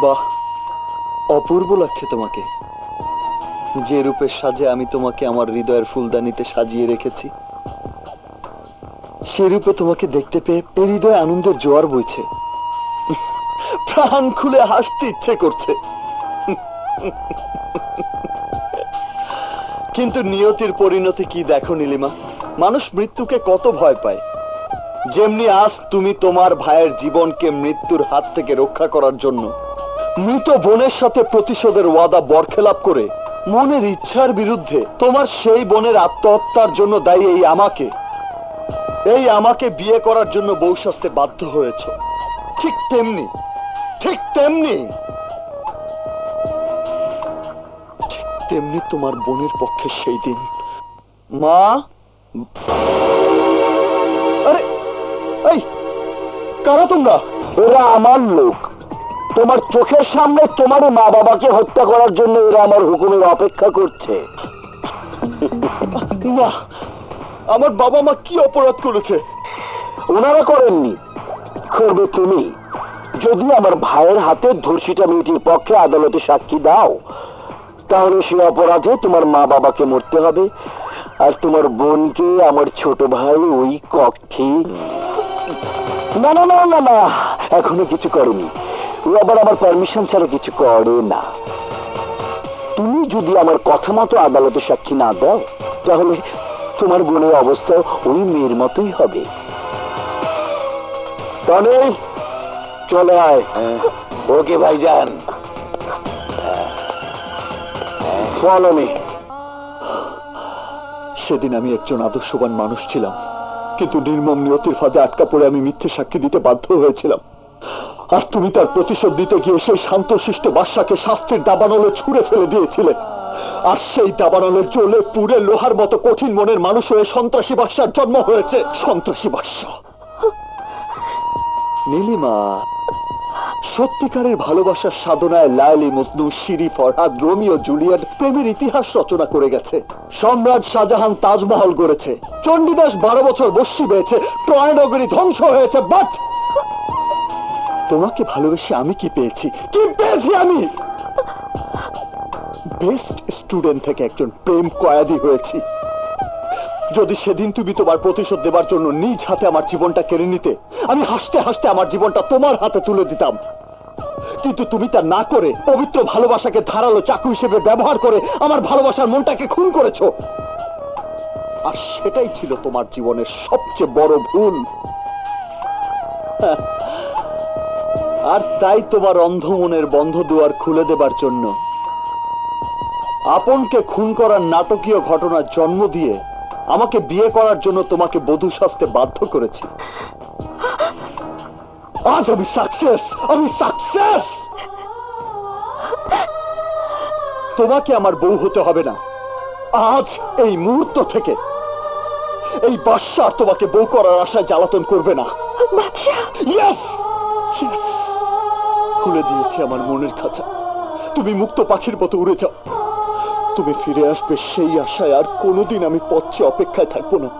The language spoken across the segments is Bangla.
বাহ, অপূর্ব লাগছে তোমাকে। যে রূপের সাজে আমি তোমাকে আমার হৃদয়ের ফুলদানিতে সাজিয়ে রেখেছি, সে রূপে তোমাকে দেখতে পেয়ে এই হৃদয়ে আনন্দের জোয়ার বইছে। প্রাণ খুলে হাসতে ইচ্ছে করছে। কিন্তু নিয়তির পরিণতি কি দেখো নীলিমা, মানুষ মৃত্যুকে কত ভয় পায়। যেমনি আজ তুমি তোমার ভাইয়ের জীবনকে মৃত্যুর হাত থেকে রক্ষা করার জন্য মৃত বোনের সাথে প্রতিশোধের ওয়াদা বরখেলাপ করে মনের ইচ্ছার বিরুদ্ধে তোমার সেই বোনের আত্মহত্যার জন্য দায়ী এই আমাকে বিয়ে করার জন্য বউ সাজতে বাধ্য হয়েছ, ঠিক তেমনি তোমার বোনের পক্ষে সেই দিন। মা, আরে এই কারা তোমরা? এরা আমার লোক। তোমার চোখের সামনে তোমার মা বাবাকে হত্যা করার জন্য এরা আমার হুকুমের অপেক্ষা করছে। না, আমার বাবা মা কি অপরাধ করেছে? ওনারা করেননি, করবে তুমি। যদি আমার ভাইয়ের হাতে ধর্ষিতা মেয়েটির পক্ষে আদালতে সাক্ষী দাও, তাহলে সে অপরাধে তোমার মা বাবাকে মরতে হবে, আর তোমার বোনকে আমার ছোট ভাই ওই কক্ষে। না না না না না, এখনো কিছু করেনি। ও আবার আমার পারমিশন ছাড়া কিছু করে না। তুমি যদি আমার কথা মতো আদালতে সাক্ষী না দাও, তাহলে তোমার বোনের অবস্থা ওই মেয়ের মতোই হবে। টনি, চলে আয়। ওকে ভাইজান, ফলো মি। সেদিন আমি একজন আদর্শবান মানুষ ছিলাম, কিন্তু নির্মম নিয়তির ফাঁদে আটকা পড়ে আমি মিথ্যে সাক্ষী দিতে বাধ্য হয়েছিলাম। আর তুমি তার প্রতিশোধ দিতে গিয়ে সেই শান্তশিষ্ট বাদশাকে শাস্তির দাবানলে ছুঁড়ে ফেলে দিয়েছিলে। আর সেই দাবানলে জ্বলে পুড়ে লোহার মতো কঠিন মনের মানুষ হয়ে সন্ত্রাসী বাদশার জন্ম হয়েছে। সন্ত্রাসী বাদশা। নীলিমা, সত্যিকারের ভালোবাসার সাধনায় লায়লি, Majnu, Siri, Farhad, Romeo, Juliet প্রেমের ইতিহাস রচনা করে গেছে। সম্রাট শাহজাহান তাজমহল গড়েছে, চণ্ডীদাস 12 বছর বস্যি পেয়েছে, ট্রয় নগরী ধ্বংস হয়েছে। বাট তোমাকে ভালোবেসে আমি কি পেয়েছি? আমি বেস্ট স্টুডেন্ট থেকে একজন প্রেম কয়েদি হয়েছি। যদি সেদিন তুমি তোমার প্রতিশোধ দেবার জন্য নিজ হাতে আমার জীবনটা কেড়ে নিতে, আমি হাসতে হাসতে আমার জীবনটা তোমার হাতে তুলে দিতাম। কিন্তু তুমি তা না করে পবিত্র ভালোবাসাকে ধারালো চাকু হিসেবে ব্যবহার করে আমার ভালোবাসার মনটাকে খুন করেছো। আর সেটাই ছিল তোমার জীবনের সবচেয়ে বড় ভুল। আর তাই তোমার অন্ধ মনের বন্ধ দুয়ার খুলে দেবার জন্য আপনকে খুন করার নাটকীয় ঘটনার জন্ম দিয়ে আমাকে বিয়ে করার জন্য তোমাকে বধূ সাজতে বাধ্য করেছি। আজ আমি সাকসেস। তোমাকে আমার বউ হতে হবে না। আজ এই মুহূর্ত থেকে এই বাদশা তোমাকে বউ করার আশায় জ্বালাতন করবে না। খুলে দিয়েছে আমার মনের খাঁচা। তুমি মুক্ত পাখির মতো উড়ে যাও। তুমি ফিরে আসবে সেই আশায় আর কোনোদিন আমি পথে অপেক্ষায় থাকবো না।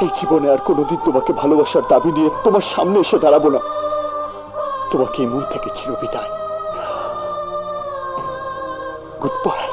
এই জীবনে আর কোনোদিন তোমাকে ভালোবাসার দাবি নিয়ে তোমার সামনে এসে দাঁড়াবো না। তোমাকে এই মন থেকে চিরবিদায়। Goodbye.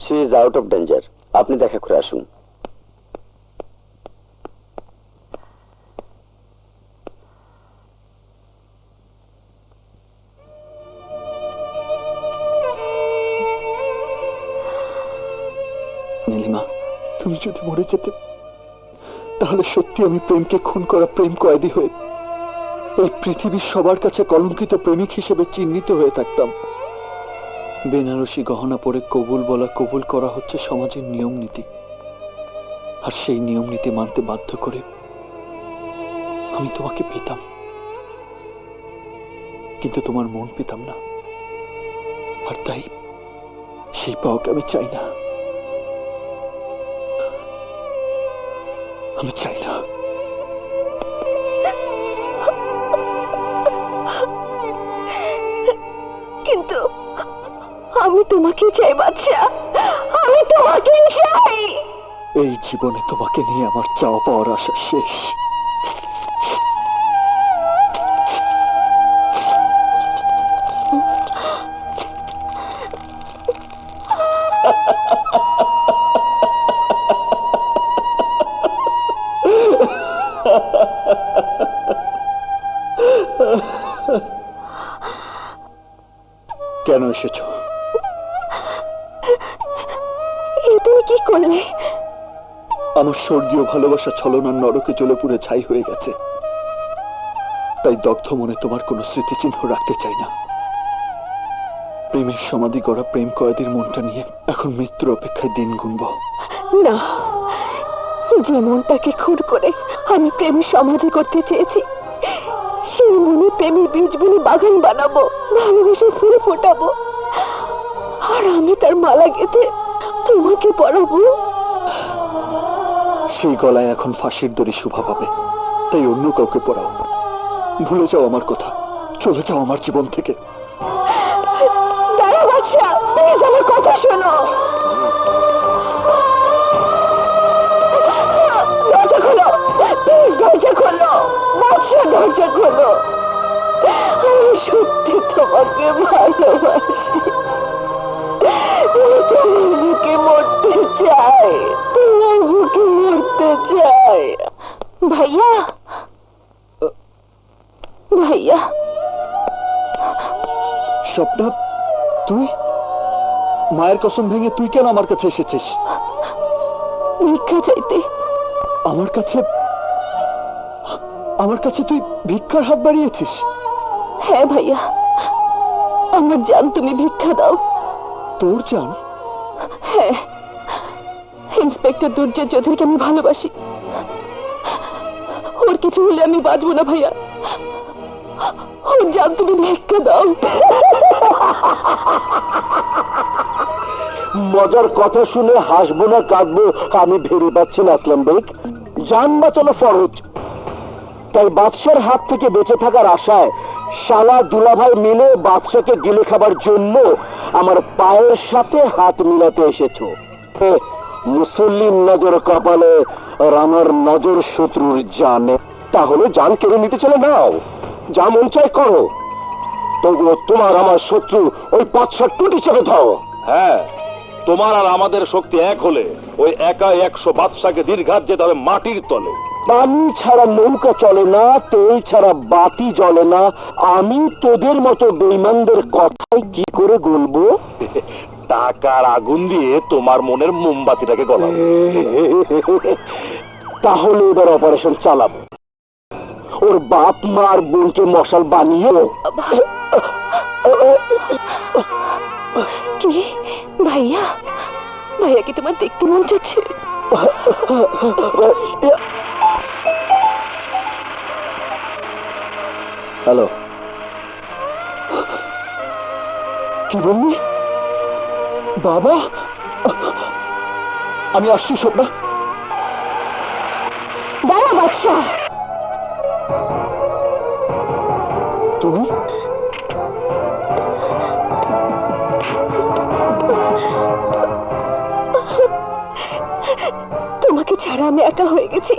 She is out of danger. আপনি দেখা করে আসুন। নীলিমা, তুমি যদি মরে যেতে, তাহলে সত্যি আমি প্রেমকে খুন করা প্রেম কয়েদি হয়ে এই পৃথিবীর সবার কাছে কলঙ্কিত প্রেমিক হিসেবে চিহ্নিত হয়ে থাকতাম। বেনারসি গহনা পরে কবুল বলা কবুল করা হচ্ছে সমাজের নিয়ম নীতি, আর সেই নিয়ম নীতি মানতে বাধ্য করে আমি তোমাকে পেতাম, কিন্তু তোমার মন পেতাম না। আর তাই সেই পাওয়াকে আমি চাই না, আমি চাই না। কিন্তু আমি তোমাকে চাই বাচ্চা, আমি তোমাকে চাই। এই জীবনে তোমাকে নিয়ে আমার চাওয়া পাওয়ার আশা শেষ। কেন এসেছো? এ তুমি কি করলে? আমার স্বর্গীয় ভালোবাসা ছলনার নরকে জ্বলে পুড়ে ছাই হয়ে গেছে, তাই দগ্ধ মনে তোমার কোনো স্মৃতিচিহ্ন রাখতে চাই না। প্রেমের সমাধি গড়া প্রেম কয়েদির মনটা নিয়ে এখন মৃত্যুর অপেক্ষায় দিন গুনব। না, যে মনটাকে খুন করে আমি প্রেম সমাধি করতে চেয়েছি, সেই মনে প্রেমের বীজ বুনে বাগান বানাবো, ভালোবেসে ফুল ফোটাবো, আর আমি তার মালা গেঁথে তোমাকে পরাবো। সেই গলায় এখন ফাঁসির দড়ি শোভা পাবে, তাই অন্য কাউকে পড়াও। ভুলে যাও আমার কথা, চলে যাও আমার জীবন থেকে। দাঁড়া বাচ্চা, প্লিজ আমার কথা শোনো। দরজা খোলো, প্লিজ দরজা খোলো বাচ্চা, দরজা খোলো। আমি সত্যি তোমাকে ভালোবাসি, তোমার বুকে মরতে চাই, তোমার বুকে মরতে চাই। ভাইয়া, ভাইয়া। স্বপ্না, তুই? মায়ের কসম ভেঙে তুই কেন আমার কাছে এসেছিস? ভিক্ষা চাইতে। আমার কাছে? আমার কাছে তুই ভিক্ষার হাত বাড়িয়েছিস? হ্যাঁ ভাইয়া, আমার জান তুমি ভিক্ষা দাও। তোর জান? হ্যাঁ, ইন্সপেক্টর দুর্জয় চৌধুরীকে আমি ভালোবাসি, ওর কিছু হলে আমি বাঁচবো না ভাইয়া, ওর জান তুমি ভিক্ষা দাও। মজার কথা শুনে হাসবো না কাঁদবো আমি ভেবে পাচ্ছি না আসলাম বেগ। জান বাঁচানো ফরজ, তাই বাদশার হাত থেকে বেঁচে থাকার আশায় শালা দুলাভাই মিলে বাদশাকে গিলে খাবার জন্য আমার পায়ের সাথে হাত মিলাতে এসেছো। মুসল্লির নজর কপালে আর আমার নজর শত্রুর জানে। তাহলে জান কেড়ে নিতে চলে নাও, যা মন চাই করো, তবুও তোমার আমার শত্রু ওই 500 টুটি চেপে দাও। হ্যাঁ, তোমার আর আমাদের শক্তি এক হলে ওই একা 100 বাদশাকে দীর্ঘাত যেতে হবে মাটির তলে। পানি ছাড়া নৌকা চলে না, তেল ছাড়া বাতি জ্বলে না। আমি তোদের মতো বেঈমানদের কথাই কি করে গলবো? টাকার আগুন দিয়ে তোমার মনের মোমবাতিটাকে গলাবো। তাহলে এবার অপারেশন চালাবো, ওর বাপ মা আর বোনকে মশাল বানিয়ে। কি ভাইয়া, ভাইয়া কি তোমার দেখতে মন চাচ্ছে? হ্যালো, কি বললি? বাবা, আমি আসছি স্বপ্না। দাঁড়া বাদশা, তুমি? তোমাকে ছাড়া আমি একা হয়ে গেছি,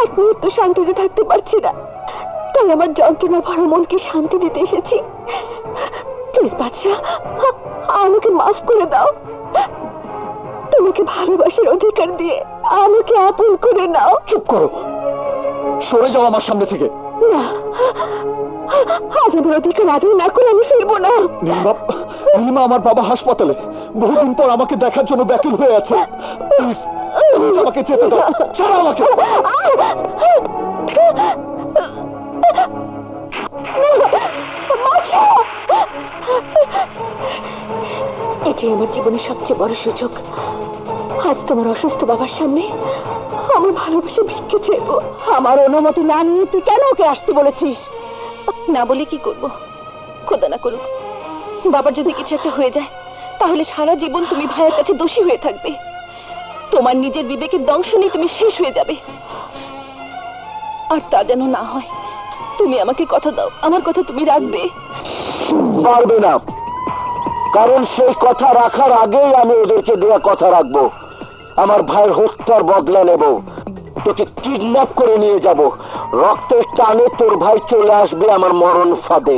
এক মুহূর্ত শান্তিতে থাকতে পারছি না, তাই আমার যন্ত্রণা ভরা মনকে শান্তি দিতে এসেছি। প্লিজ বাদশা, আমাকে মাফ করে দাও, তোমাকে ভালোবাসার অধিকার দিয়ে আমাকে আপন করে নাও। চুপ করো, সরে যাও আমার সামনে থেকে। না, আজ আমার অধিকার আদায় না করে আমি ফিরবো না। নীলিমা, আমার বাবা হাসপাতালে, বহুদিন পর আমাকে দেখার জন্য ব্যাকুল হয়ে আছে। প্লিজ আমাকে যেতে দাও, ছাড়ো আমাকে। এটাই আমার জীবনের সবচেয়ে বড় সুযোগ। আজ তোমার অসুস্থ বাবার সামনে আমার ভালোবাসা ভিক্ষে চাইব। আমার অনুমতি না নিয়ে তুই কেন ওকে আসতে বলেছিস? না বলে কি করব? খোদা না করুক বাবার যদি কিছু একটা হয়ে যায়, তাহলে সারা জীবন তুমি ভাইয়ের কাছে দোষী হয়ে থাকবে। তোমার নিজের বিবেকের দংশনে তুমি শেষ হয়ে যাবে। আর তা যেন না হয়। তুমি আমাকে কথা দাও, আমার কথা তুমি রাখবে। পারবে না, কারণ সেই কথা রাখার আগেই আমি ওদেরকে দেওয়া কথা রাখবো। আমার ভাইয়ের হত্যার বদলা নেব, তোকে কিডন্যাপ করে নিয়ে যাব। রক্তের টানে তোর ভাই চলে আসবে আমার মরণ ফাঁদে।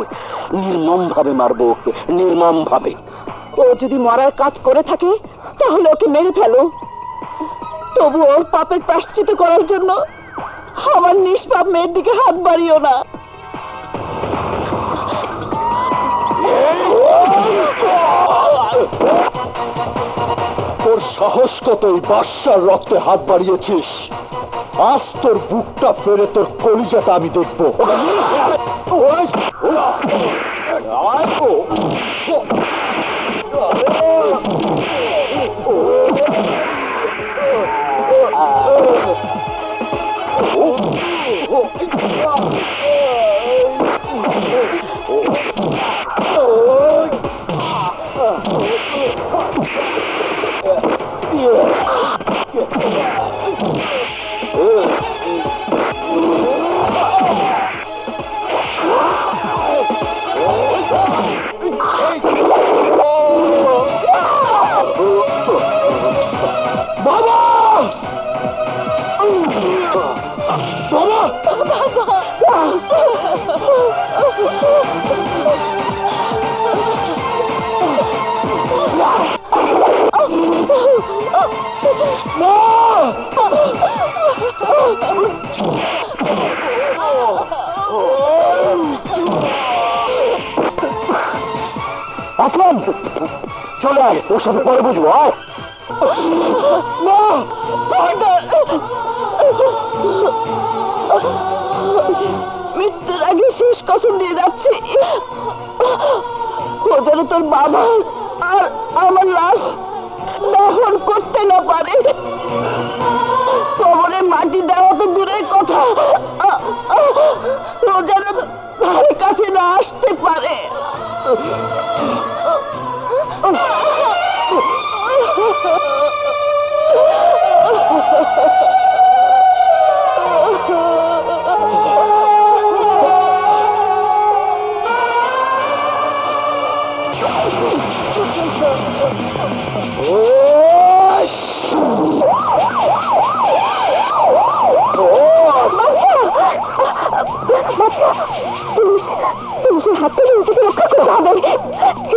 নির্মম ভাবে মারবো ওকে, নির্মম ভাবে। ও যদি মরার কাজ করে থাকে তাহলে ওকে মেরে ফেলো। তবু ওর পাপের প্রায়শ্চিত্ত করার জন্য আমার নিষ্পাপ মেয়ের দিকে হাত বাড়িও না। তোর সাহস কত এই বাদশার রক্তে হাত বাড়িয়েছিস? আজ তোর বুকটা ফেরে তোর কলিজাটা আমি দেখবো। আসলাম, চলে আয়, ওর সাথে পরে বুঝবো। আয় মৃত্যুর আগে শেষ কসম দিয়ে যাচ্ছে, ও যেন তোর বাবা আর আমার লাশ দহন করতে না পারে। কবরে মাটি দেওয়া তো দূরের কথা, ও যেন ভাইয়ের কাছে না আসতে পারে। পুলিশের হাত থেকে নিজেকে রক্ষা করতে হবে।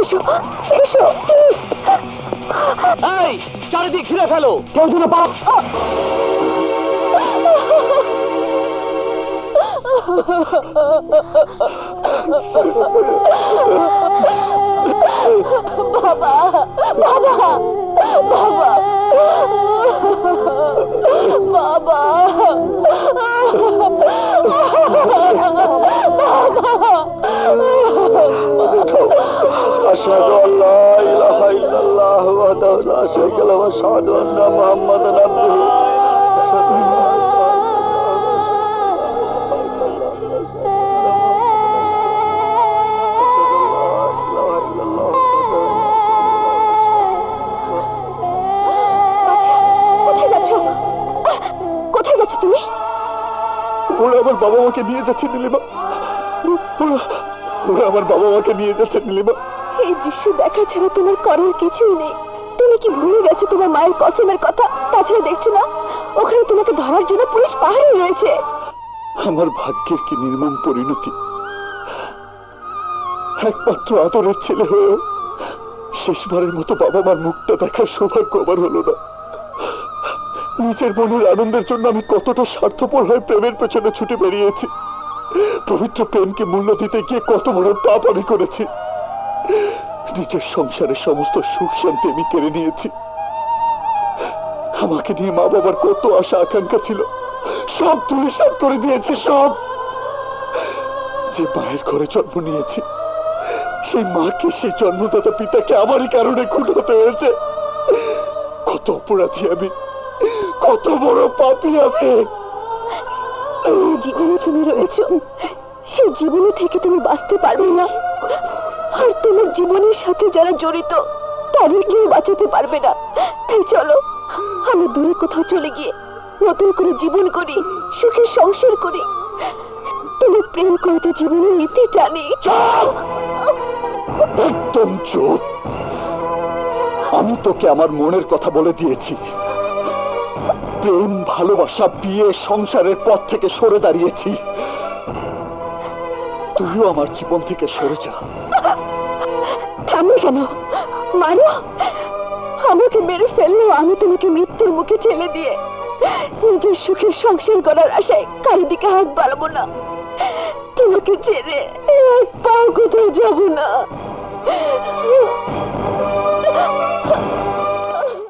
এসো এসো, এই চারিদিক ঘিরে ফেলো, কেউ যেন বাবা বাবা বাবা বাবা আশহাদু আল্লা ইলাহা ইল্লাল্লাহ ওয়াহদাহু লা শারীকা লাহু ওয়া আশহাদু আন্না মুহাম্মাদান আবদুহু ওরা আমার বাবা মাকে নিয়ে যাচ্ছে নীলিমা, ওরা আমার বাবা মাকে নিয়ে যাচ্ছে নীলিমা। এই দৃশ্য দেখা ছাড়া তোমার করার কিছুই নেই। তুমি কি ভুলে গেছো তোমার মায়ের কসমের কথা? তাছাড়া দেখছো না ওখানে তোমাকে ধরার জন্য পুলিশ পাহাড়ে রয়েছে। আমার ভাগ্যের কি নির্মম পরিণতি! একমাত্র আদরের ছেলে হয়েও শেষবারের মতো বাবা মার মুখটা দেখার সৌভাগ্য আমার হলো না। নিজের মনের আনন্দের জন্য আমি কতটা স্বার্থপর হয়ে প্রেমের পেছনে ছুটে বেরিয়েছি। পবিত্র প্রেমকে মূল্য দিতে গিয়ে কত বড় পাপ আমি করেছি। নিজের সংসারের সমস্ত সুখ শান্তি আমি কেড়ে নিয়েছি। আমাকে নিয়ে মা বাবার কত আশা আকাঙ্ক্ষা ছিল, সব ধূলিসাৎ করে দিয়েছে। সব যে মায়ের ঘরে জন্ম নিয়েছি, সেই মাকে, সেই জন্মদাতা পিতাকে আমারই কারণে খুন হতে হয়েছে। কত অপরাধী আমি, কত বড় পাপী আমি। এই জীবনে তুমি রয়েছো, সেই জীবনে থেকে তুমি বাঁচতে পারবে না, আর তোমার জীবনের সাথে যারা জড়িত তাদের কেউ বাঁচাতে পারবে না। তাই চলো আমরা দূরে কোথাও চলে গিয়ে নতুন করে জীবন করি, সুখে সংসার করি। তুমি প্রেম করতে জীবনের নীতি জানি। একদম চুপ। আমি তোকে আমার মনের কথা বলে দিয়েছি। প্রেম, ভালোবাসা, বিয়ে, সংসারের পথ থেকে সরে দাঁড়িয়েছি। তুইও আমার জীবন থেকে সরে যা। থামো কেন? মারো, আমাকে মেরে ফেললেও আমি তোমাকে মৃত্যুর মুখে ঠেলে দিয়ে নিজের সুখের সংসার করার আশায় কারো দিকে হাত বাড়াবো না। তোমাকে ছেড়ে এক পাও কোথাও যাবো না।